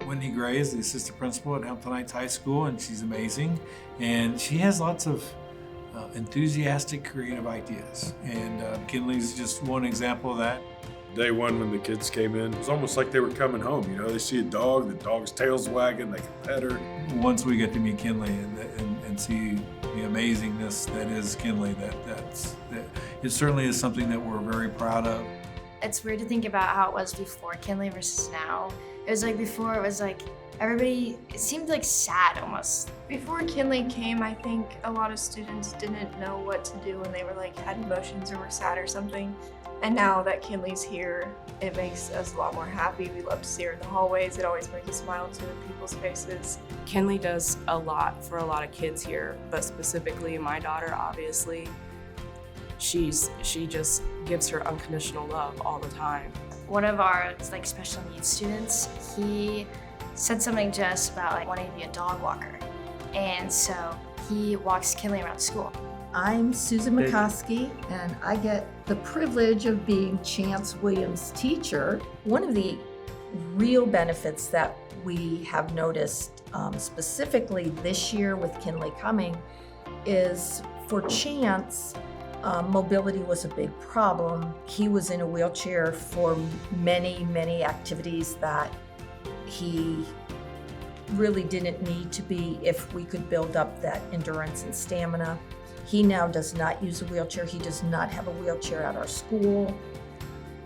Wendy Gray is the assistant principal at Hampton Heights High School, and she's amazing. And she has lots of enthusiastic, creative ideas. And Kinley's just one example of that. Day one when the kids came in, it was almost like they were coming home. You know, they see a dog, the dog's tail's wagging, they can pet her. Once we get to meet Kinley and see the amazingness that is Kinley, that it certainly is something that we're very proud of. It's weird to think about how it was before Kinley versus now. It was like before, it was like everybody, it seemed like sad almost. Before Kinley came, I think a lot of students didn't know what to do when they were like had emotions or were sad or something. And now that Kinley's here, it makes us a lot more happy. We love to see her in the hallways. It always brings a smile to people's faces. Kinley does a lot for a lot of kids here, but specifically my daughter, obviously, she just gives her unconditional love all the time. One of our special needs students, he said something to us about wanting to be a dog walker. And so he walks Kinley around school. I'm Susan McCoskey, and I get the privilege of being Chance Williams' teacher. One of the real benefits that we have noticed specifically this year with Kinley coming is for Chance, mobility was a big problem. He was in a wheelchair for many, many activities that he really didn't need to be if we could build up that endurance and stamina. He now does not use a wheelchair. He does not have a wheelchair at our school.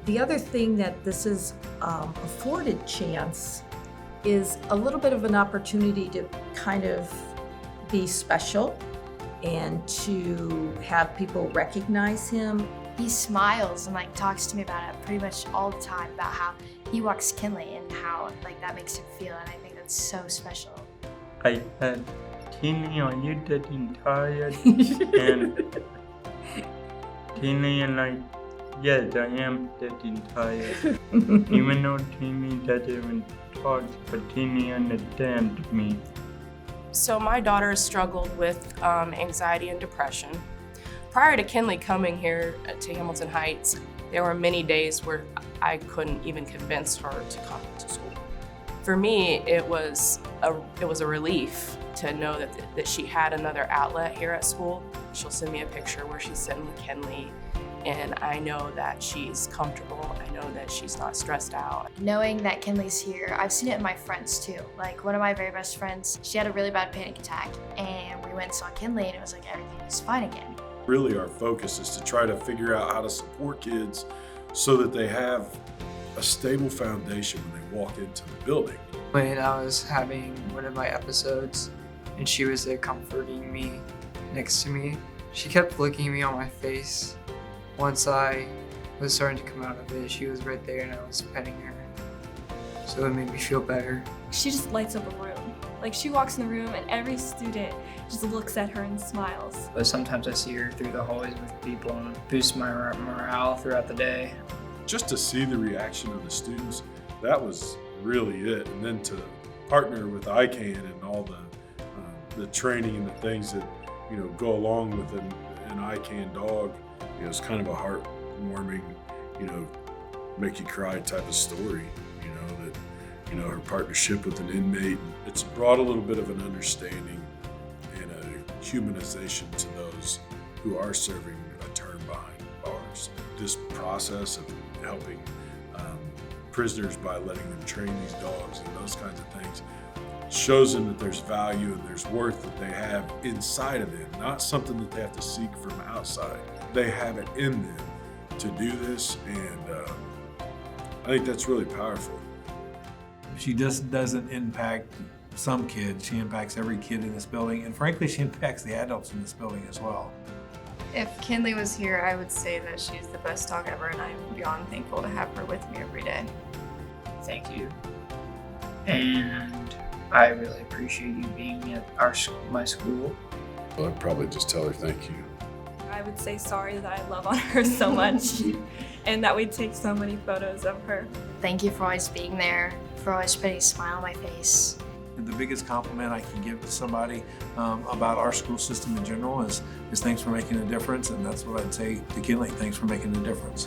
The other thing that this has afforded Chance is a little bit of an opportunity to kind of be special and to have people recognize him. He smiles and talks to me about it pretty much all the time, about how he walks Kinley and how that makes him feel, and I think that's so special. I had Kinley, are you getting tired? And Kinley and I, yes, I am getting tired. Even though Kinley doesn't even talk, but Kinley understands me. So my daughter struggled with anxiety and depression. Prior to Kinley coming here to Hamilton Heights, there were many days where I couldn't even convince her to come to school. For me, it was a relief to know that she had another outlet here at school. She'll send me a picture where she's sitting with Kinley, and I know that she's comfortable. I know that she's not stressed out. Knowing that Kinley's here, I've seen it in my friends too. One of my very best friends, she had a really bad panic attack, and we went and saw Kinley, and it was everything was fine again. Really, our focus is to try to figure out how to support kids so that they have a stable foundation when they walk into the building. When I was having one of my episodes and she was there comforting me next to me, she kept looking at me on my face. Once I was starting to come out of it, she was right there and I was petting her. So it made me feel better. She just lights up a room. She walks in the room and every student just looks at her and smiles. But sometimes I see her through the hallways with people and boost my morale throughout the day. Just to see the reaction of the students, that was really it. And then to partner with ICan and all the training and the things that go along with an ICan dog, it's kind of a heartwarming, make you cry type of story. Her partnership with an inmate, it's brought a little bit of an understanding and a humanization to those who are serving a term behind bars. This process of helping prisoners by letting them train these dogs and those kinds of things shows them that there's value and there's worth that they have inside of them, not something that they have to seek from outside. They have it in them to do this, and I think that's really powerful. She just doesn't impact some kids. She impacts every kid in this building, and frankly, she impacts the adults in this building as well. If Kinley was here, I would say that she's the best dog ever, and I'm beyond thankful to have her with me every day. Thank you. And I really appreciate you being at my school. Well, I'd probably just tell her thank you. I would say sorry that I love on her so much and that we take so many photos of her. Thank you for always being there, for always putting a smile on my face. The biggest compliment I can give to somebody about our school system in general is thanks for making a difference, and that's what I'd say to Kinley, thanks for making a difference.